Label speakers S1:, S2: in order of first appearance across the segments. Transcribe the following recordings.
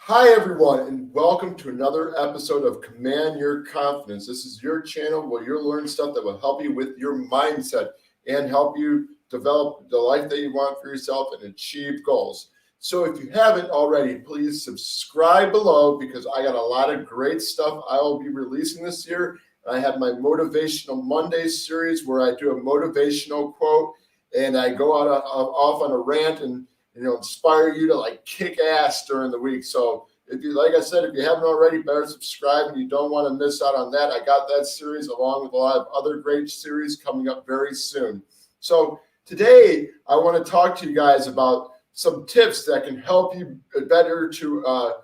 S1: Hi, everyone, and welcome to another episode of Command Your Confidence. This is your channel where you'll learn stuff that will help you with your mindset and help you develop the life that you want for yourself and achieve goals. So if you haven't already, please subscribe below because I got a lot of great stuff I will be releasing this year. I have my Motivational Monday series where I do a motivational quote and I go out off on a rant and inspire you to like kick ass during the week. So if you, like I said, if you haven't already, better subscribe and you don't want to miss out on that. I got that series along with a lot of other great series coming up very soon. So today I want to talk to you guys about some tips that can help you better to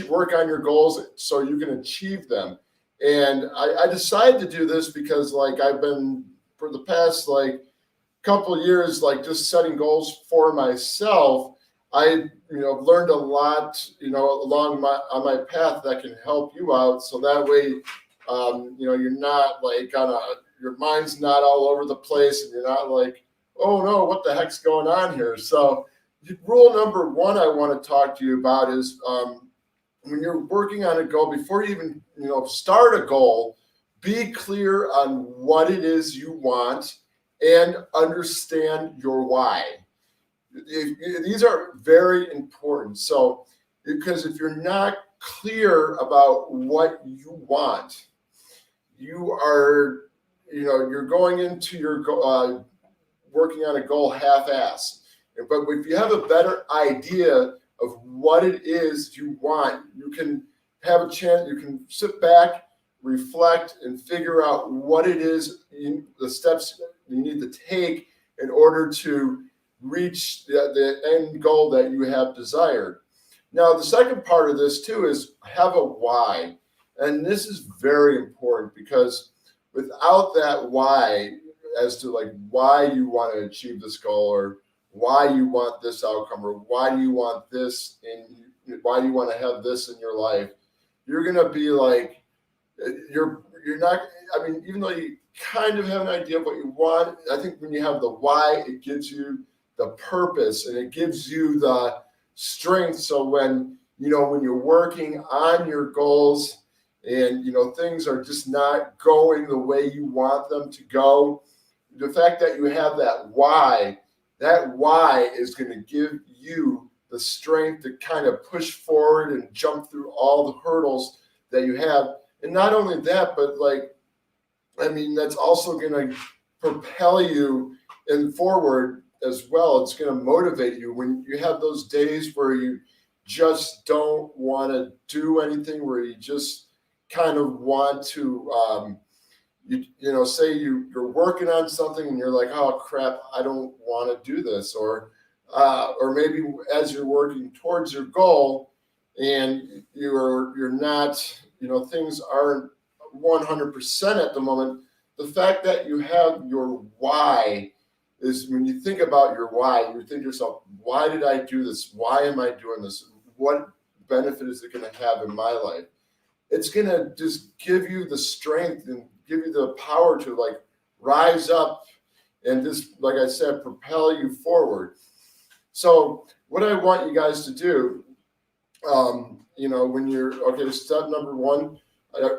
S1: work on your goals so you can achieve them. And I decided to do this because I've been for the past couple of years, just setting goals for myself. I learned a lot along my path that can help you out, so that way you're not your mind's not all over the place and you're not like, oh no, what the heck's going on here. So rule number one I want to talk to you about is when you're working on a goal, before you even start a goal, be clear on what it is you want and understand your why. These are very important. So, because if you're not clear about what you want, you are, you're going into your working on a goal half-ass. But if you have a better idea of what it is you want, you can have a chance. You can sit back, reflect, and figure out what it is, the steps you need to take in order to reach the end goal that you have desired. Now, the second part of this too is have a why. And this is very important because without that why as to why you want to achieve this goal or why you want this outcome or why do you want this and why do you want to have this in your life, you're going to be like, you're not, even though you kind of have an idea of what you want, I think when you have the why, it gives you the purpose and it gives you the strength. So when you're working on your goals and things are just not going the way you want them to go, the fact that you have that why is going to give you the strength to kind of push forward and jump through all the hurdles that you have. And not only that, but that's also going to propel you in forward as well. It's going to motivate you when you have those days where you just don't want to do anything, where you just kind of want to, say you're working on something and you're like, oh crap, I don't want to do this. Or maybe as you're working towards your goal and you're not, things aren't 100% at the moment. The fact that you have your why is, when you think about your why, you think to yourself, why did I do this? Why am I doing this? What benefit is it going to have in my life? It's going to just give you the strength and give you the power to rise up and just, like I said, propel you forward. So what I want you guys to do, when you're, step number one,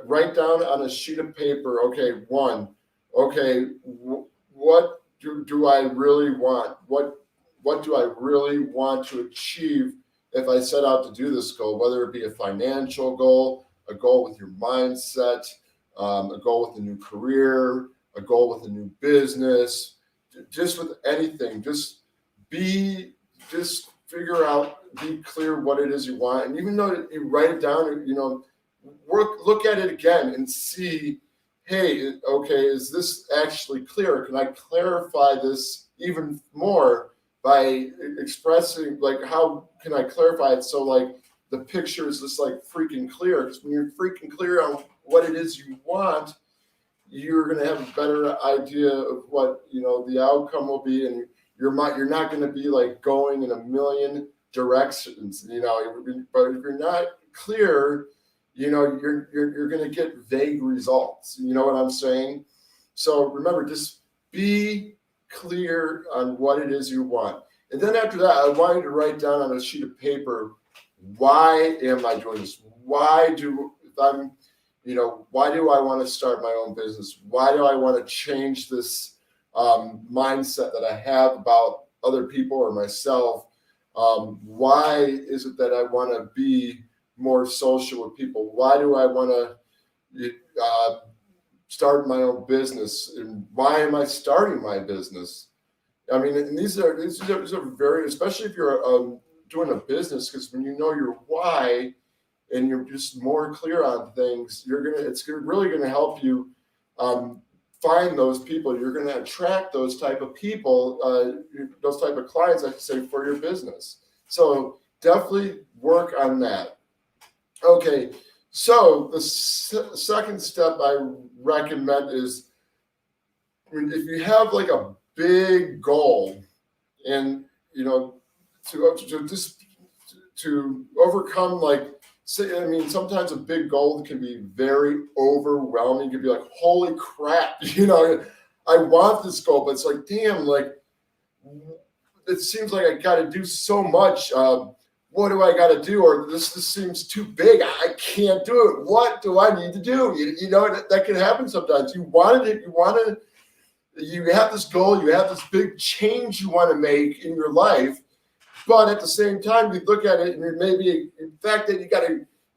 S1: write down on a sheet of paper, what do I really want? What do I really want to achieve if I set out to do this goal, whether it be a financial goal, a goal with your mindset, a goal with a new career, a goal with a new business, just with anything. Just figure out, be clear what it is you want. And even though you write it down, look at it again and see, hey, okay, is this actually clear? Can I clarify this even more by expressing, how can I clarify it so the picture is just freaking clear? Because when you're freaking clear on what it is you want, you're going to have a better idea of what, the outcome will be. And you're not going to be going in a million directions, but if you're not clear, you're going to get vague results. You know what I'm saying? So remember, just be clear on what it is you want. And then after that, I want you to write down on a sheet of paper why am I doing this? Why do I want to start my own business? Why do I want to change this mindset that I have about other people or myself? Why is it that I want to be more social with people? Are I want to start my own business? And why am I starting my business? I mean, and these are very, especially if you're doing a business, because when you know your why and you're just more clear on things, it's really gonna help you find those people. You're gonna attract those type of people, those type of clients, I should say, for your business. So definitely work on that. Okay, so the second step I recommend is, if you have like a big goal, and to overcome, like, say, I mean, sometimes a big goal can be very overwhelming. It can be like, holy crap, I want this goal, but it's like, damn, like, it seems like I got to do so much. What do I got to do? Or this seems too big. I can't do it. What do I need to do? That can happen sometimes. You have this goal, you have this big change you want to make in your life, but at the same time, you look at it and maybe in fact that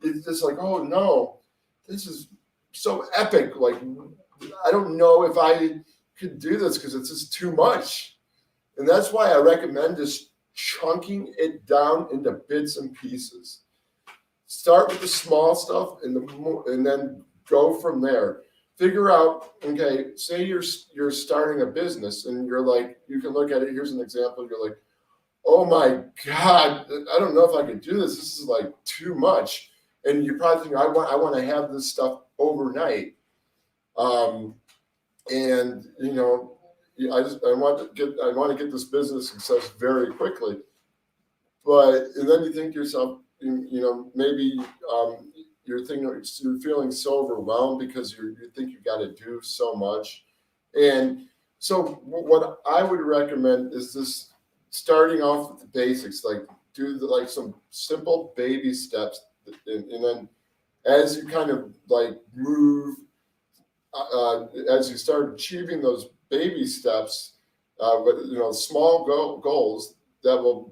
S1: it's just like, oh no, this is so epic. Like, I don't know if I could do this because it's just too much. And that's why I recommend just chunking it down into bits and pieces. Start with the small stuff and then go from there. Figure out, okay, say you're starting a business and you're like, you can look at it. Here's an example. You're like, oh my God, I don't know if I can do this. This is like too much. And you probably think, I want to have this stuff overnight. And I want to get this business success very quickly. And then you think to yourself, maybe you're feeling so overwhelmed because you think you got to do so much. And so what I would recommend is this, starting off with the basics, like do some simple baby steps, and then as you kind of like move, as you start achieving those baby steps, with small goals that will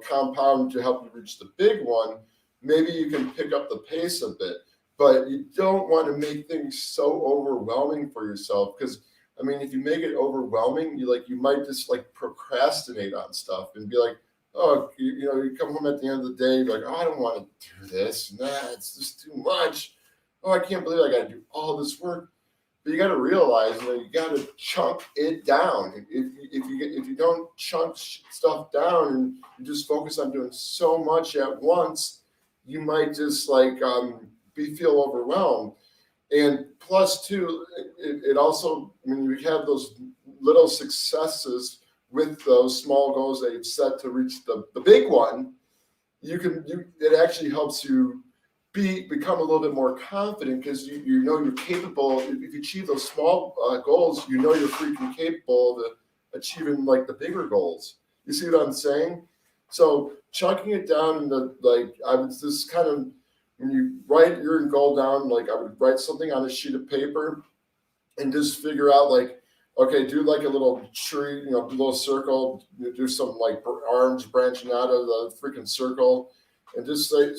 S1: compound to help you reach the big one, maybe you can pick up the pace a bit. But you don't want to make things so overwhelming for yourself, because I mean, if you make it overwhelming, you might just like procrastinate on stuff and be like, oh, you come home at the end of the day, you're like, oh, I don't want to do this. Nah, it's just too much. Oh, I can't believe I got to do all this work. But you got to realize, you got to chunk it down. If you don't chunk stuff down and you just focus on doing so much at once, you might just feel overwhelmed. And plus, too, it also, when you have those little successes with those small goals that you've set to reach the big one, it actually helps you become a little bit more confident, because you know you're capable. If you achieve those small goals, you're freaking capable of achieving like the bigger goals. You see what I'm saying? So chunking it down into, I would just kind of, when you write your goal down, I would write something on a sheet of paper and just figure out, okay, do like a little tree, do a little circle, do some arms branching out of the freaking circle, and just say,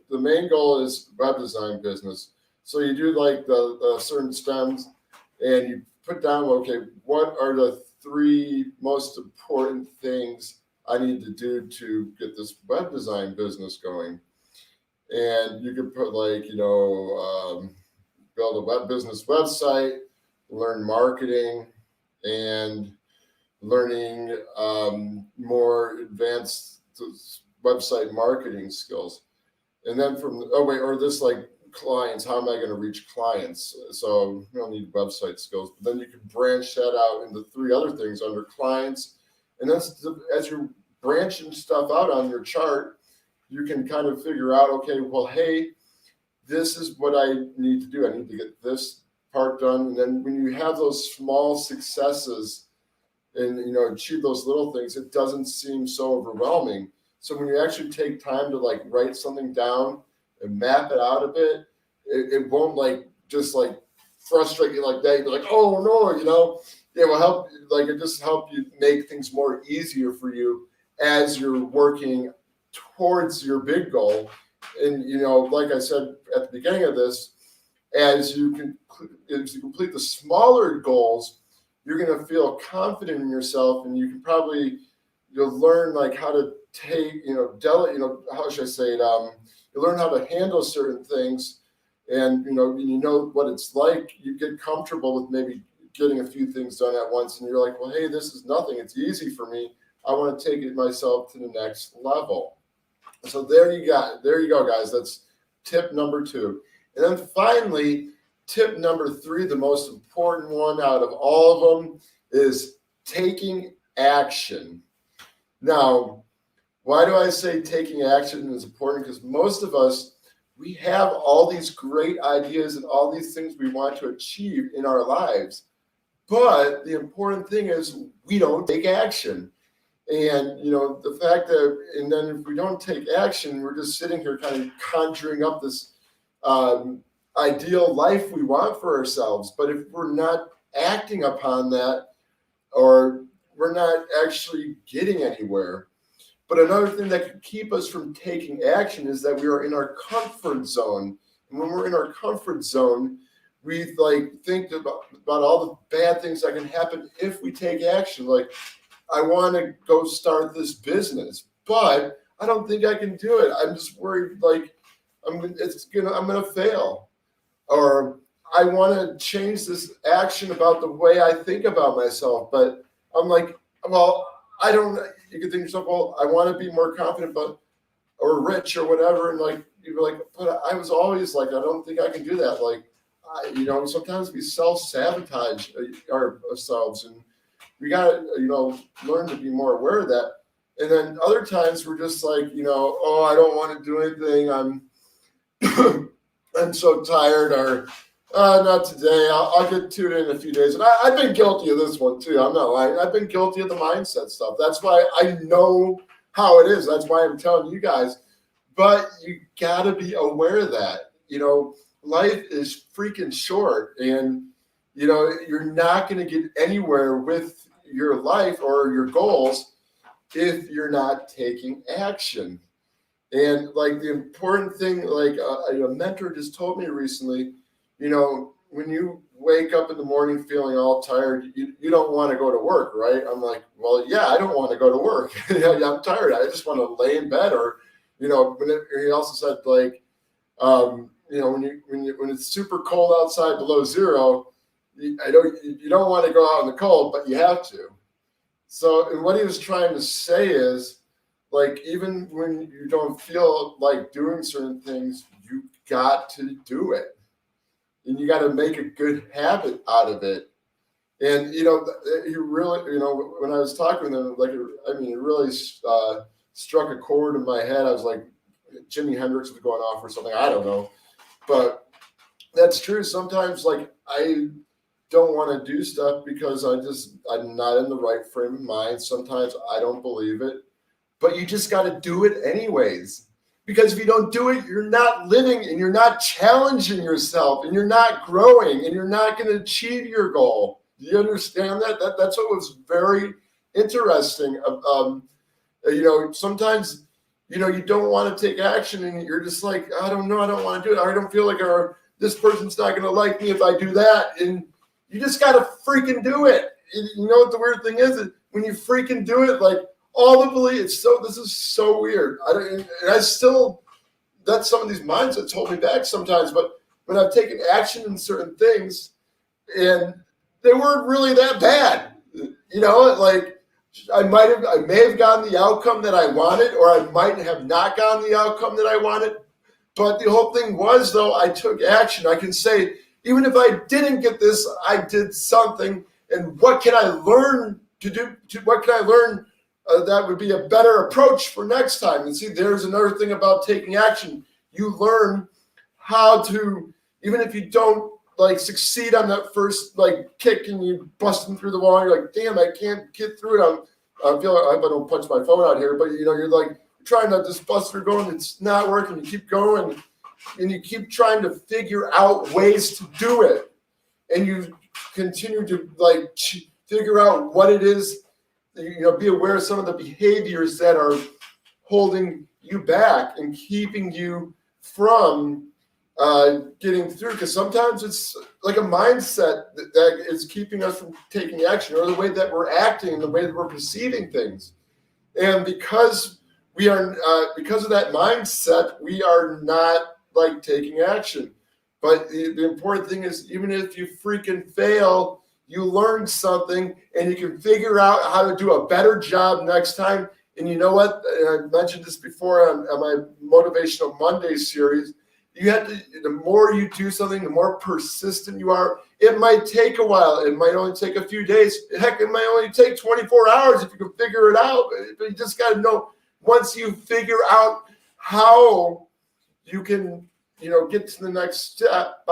S1: the main goal is web design business. So you do the certain stems, and you put down, okay, what are the 3 most important things I need to do to get this web design business going? And you could put build a web business website, learn marketing, and learning more advanced website marketing skills. And then clients, how am I going to reach clients? So you don't need website skills, but then you can branch that out into 3 other things under clients. And as you're branching stuff out on your chart, you can kind of figure out, okay, well, hey, this is what I need to do. I need to get this part done. And then when you have those small successes and, achieve those little things, it doesn't seem so overwhelming. So when you actually take time to like write something down and map it out a bit, it won't like just like frustrate you like that. You'll be like, oh no, it will help, like it just help you make things more easier for you as you're working towards your big goal. And like I said at the beginning of this, as you complete the smaller goals, you're going to feel confident in yourself, and you can probably you'll learn like how to take how should I say it, you learn how to handle certain things, and what it's like. You get comfortable with maybe getting a few things done at once, and you're like, well, hey, this is nothing, it's easy for me. I want to take it myself to the next level. So there you go, guys. That's tip number 2. And then finally, tip number 3, the most important one out of all of them, is taking action. Now, why do I say taking action is important? Because most of us, we have all these great ideas and all these things we want to achieve in our lives. But the important thing is we don't take action. And, the fact that, and then if we don't take action, we're just sitting here kind of conjuring up this ideal life we want for ourselves. But if we're not acting upon that, or we're not actually getting anywhere. But another thing that could keep us from taking action is that we are in our comfort zone. And when we're in our comfort zone, we like think about all the bad things that can happen if we take action. Like, I want to go start this business, but I don't think I can do it. I'm just worried, like I'm gonna fail. Or I want to change this action about the way I think about myself, but I'm like, well, I don't. You can think to yourself, well, I want to be more confident, or rich or whatever, and like you're like, but I was always like, I don't think I can do that. Like, sometimes we self-sabotage ourselves, and we gotta, learn to be more aware of that. And then other times we're just like, oh, I don't want to do anything. I'm so tired, or not today. I'll get to it in a few days. And I've been guilty of this one too. I'm not lying. I've been guilty of the mindset stuff. That's why I know how it is. That's why I'm telling you guys. But you gotta be aware of that. Life is freaking short, and you're not going to get anywhere with your life or your goals if you're not taking action. And like the important thing, like a mentor just told me recently, when you wake up in the morning feeling all tired, you don't want to go to work, right? I'm like, well, yeah, I don't want to go to work. I'm tired. I just want to lay in bed. Or, he also said like, when it's super cold outside below zero, you don't want to go out in the cold, but you have to. So, and what he was trying to say is, like, even when you don't feel like doing certain things, you got to do it, and you got to make a good habit out of it. And he really, when I was talking to him, like, it really struck a chord in my head. I was like, Jimi Hendrix was going off or something. I don't know. But that's true. Sometimes, like, I don't want to do stuff because I'm not in the right frame of mind. Sometimes I don't believe it, but you just got to do it anyways. Because if you don't do it, you're not living, and you're not challenging yourself, and you're not growing, and you're not going to achieve your goal. Do you understand that? That's what was very interesting. Sometimes, you don't want to take action, and you're just like, I don't know, I don't want to do it. I don't feel like this person's not going to like me if I do that. And you just got to freaking do it. And you know what the weird thing is? When you freaking do it, like, all the belief, this is so weird. That's some of these mindsets hold me back sometimes. But when I've taken action in certain things, and they weren't really that bad, like, I may have gotten the outcome that I wanted, or I might have not gotten the outcome that I wanted. But the whole thing was, though, I took action. I can say, even if I didn't get this, I did something. And what can I learn to do? What can I learn that would be a better approach for next time? And see, there's another thing about taking action. You learn how to, even if you don't like succeed on that first like kick, and you busting through the wall, you're like, damn, I can't get through it. I feel like I don't punch my phone out here, but you're like, trying to just bust through going, it's not working. You keep going and you keep trying to figure out ways to do it. And you continue to like figure out what it is, be aware of some of the behaviors that are holding you back and keeping you from getting through, because sometimes it's like a mindset that is keeping us from taking action, or the way that we're acting, the way that we're perceiving things. And because of that mindset, we are not like taking action. But the important thing is, even if you freaking fail, you learn something and you can figure out how to do a better job next time. And you know what? I mentioned this before on my Motivational Monday series. The more you do something, the more persistent you are. It might take a while. It might only take a few days. Heck, it might only take 24 hours if you can figure it out. But you just got to know, once you figure out how you can, get to the next step,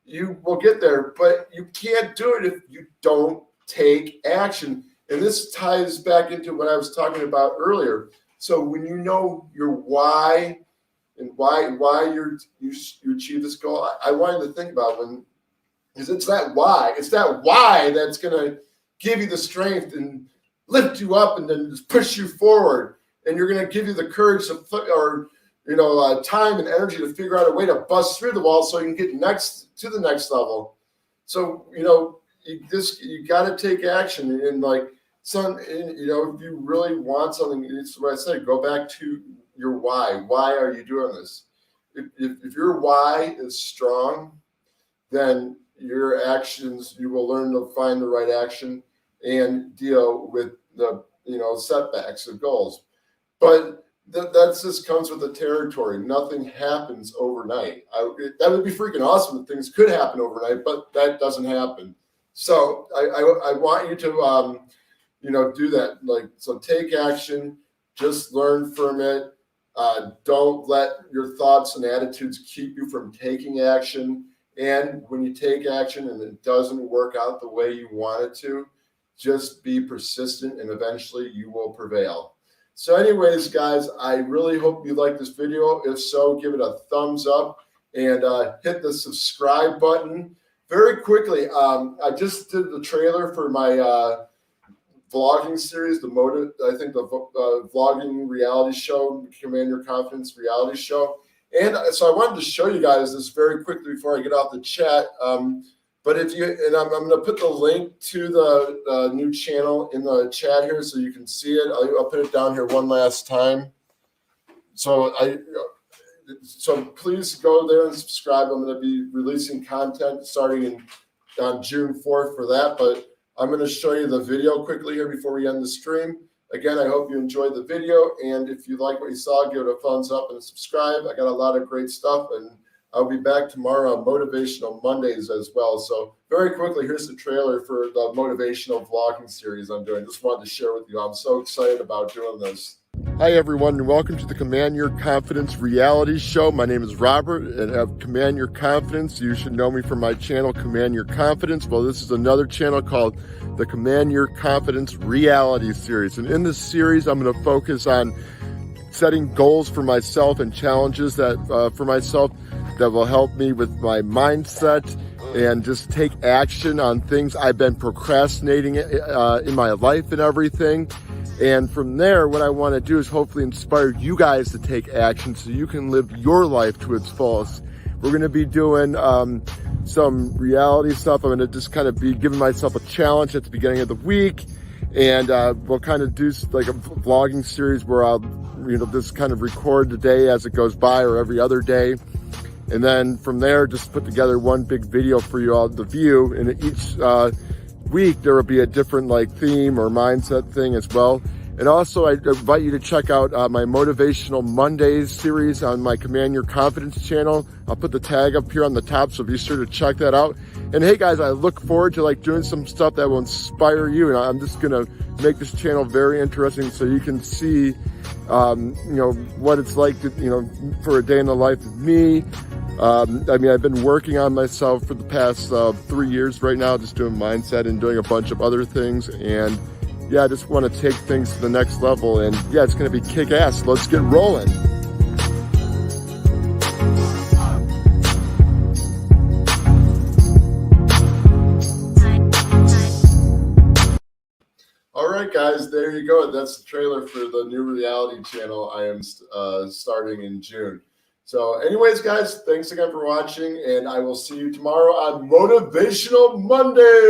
S1: you will get there. But you can't do it if you don't take action. And this ties back into what I was talking about earlier. So when you know your why and why you achieve this goal, I wanted to think about because it's that why. It's that why that's going to give you the strength and lift you up and then just push you forward. And you're going to give you the courage time and energy to figure out a way to bust through the wall so you can get to the next level. So, you got to take action. And if you really want something, it's what I said, go back to your why. Why are you doing this? If your why is strong, then your actions, you will learn to find the right action and deal with the setbacks of goals. But that just comes with the territory. Nothing happens overnight. That would be freaking awesome if things could happen overnight, but that doesn't happen. So I want you to do that. So take action. Just learn from it. Don't let your thoughts and attitudes keep you from taking action. And when you take action and it doesn't work out the way you want it to, just be persistent and eventually you will prevail. So anyways, guys, I really hope you like this video. If so, give it a thumbs up and hit the subscribe button. Very quickly, I just did the trailer for my vlogging series, the vlogging reality show, Command Your Confidence reality show. And so I wanted to show you guys this very quickly before I get off the chat. But I'm going to put the link to the new channel in the chat here so you can see it. I'll put it down here one last time. So please go there and subscribe. I'm going to be releasing content starting on June 4th for that. But I'm going to show you the video quickly here before we end the stream. Again, I hope you enjoyed the video. And if you like what you saw, give it a thumbs up and subscribe. I got a lot of great stuff. And I'll be back tomorrow on Motivational Mondays as well. So very quickly, here's the trailer for the motivational vlogging series I'm doing. Just wanted to share with you. I'm so excited about doing this. Hi, everyone, and welcome to the Command Your Confidence reality show. My name is Robert, and of Command Your Confidence, you should know me from my channel, Command Your Confidence. Well, this is another channel called the Command Your Confidence reality series. And in this series, I'm going to focus on setting goals for myself and challenges that for myself that will help me with my mindset and just take action on things I've been procrastinating in my life and everything. And from there, what I want to do is hopefully inspire you guys to take action so you can live your life to its fullest. We're going to be doing some reality stuff. I'm going to just kind of be giving myself a challenge at the beginning of the week. And we'll kind of do like a vlogging series where I'll, just kind of record the day as it goes by or every other day. And then from there, just put together one big video for you all to view. And each week, there will be a different theme or mindset thing as well. And also, I invite you to check out my Motivational Mondays series on my Command Your Confidence channel. I'll put the tag up here on the top, so be sure to check that out. And hey guys, I look forward to doing some stuff that will inspire you. And I'm just gonna make this channel very interesting so you can see, what it's like to, for a day in the life of me. I've been working on myself for the past 3 years right now, just doing mindset and doing a bunch of other things. And yeah, I just want to take things to the next level. And yeah, it's going to be kick ass. Let's get rolling. All right, guys, there you go. That's the trailer for the new reality channel I am starting in June. So anyways, guys, thanks again for watching, and I will see you tomorrow on Motivational Monday.